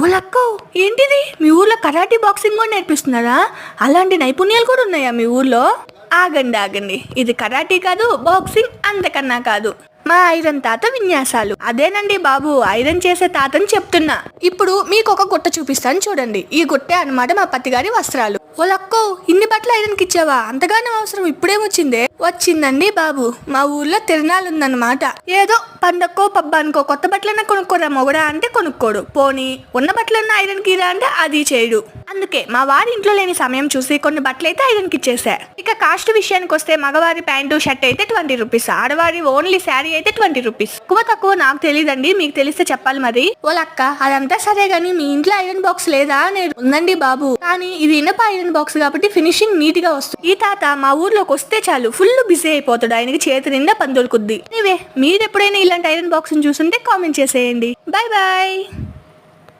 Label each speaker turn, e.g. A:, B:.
A: ఓలక్కో ఏంటిది మీ ఊర్లో karate boxing కూడా నేర్పిస్తున్నారా? అలాంటి నైపుణ్యాలు కూడా ఉన్నాయా మీ ఊర్లో? ఆగండి, ఇది కరాటీ కాదు, బాక్సింగ్ అంతకన్నా కాదు, మా ఐరన్ తాత విన్యాసాలు. అదేనండి బాబు, ఐరన్ చేసే తాతని చెప్తున్నా. ఇప్పుడు మీకు ఒక గుట్ట చూపిస్తాను చూడండి. ఈ గుట్టే అన్నమాట మా పత్తిగారి వస్త్రాలు. ఓలక్కో ఇన్ని బట్టలు ఐరన్ కి ఇచ్చావా? అంతగానో అవసరం ఇప్పుడేమొచ్చిందే? వచ్చిందండి బాబు, మా ఊర్లో తిరణాలు ఉందన్నమాట. ఏదో పండక్కో పబ్బానికో కొత్త బట్టలన్నా కొనుక్కోరా మొగడా అంటే కొనుక్కోడు. పోనీ ఉన్న బట్టలన్నా ఐరన్ కి రా అంటే అది చేయడు. అందుకే మా వారి ఇంట్లో లేని సమయం చూసి కొన్ని బట్టలు అయితే ఐరన్ కి ఇచ్చేసా. ఇక కాస్ట్ విషయానికి వస్తే మగవారి ప్యాంటు షర్ట్ అయితే 20 రూపీస్, ఆడవారి ఓన్లీ శారీ అయితే 20 రూపీస్. ఎక్కువ తక్కువ నాకు తెలియదండి, మీకు తెలిస్తే చెప్పాలి మరి. ఓలక్క అదంతా సరే గానీ మీ ఇంట్లో ఐరన్ బాక్స్ లేదా? నేను ఉందండి బాబు, కానీ ఇది ఇనప ఐరన్ బాక్స్ కాబట్టి ఫినిషింగ్ నీట్ గా వస్తుంది. ఈ తాత మా ఊర్లోకి వస్తే చాలు ఫుల్ బిజీ అయిపోతాడు, ఆయనకి చేతి నిండా పని దొరుకుద్ది. మీరు ఎప్పుడైనా ఇలాంటి ఐరన్ బాక్స్ చూసుంటే కామెంట్ చేసేయండి. Bye bye.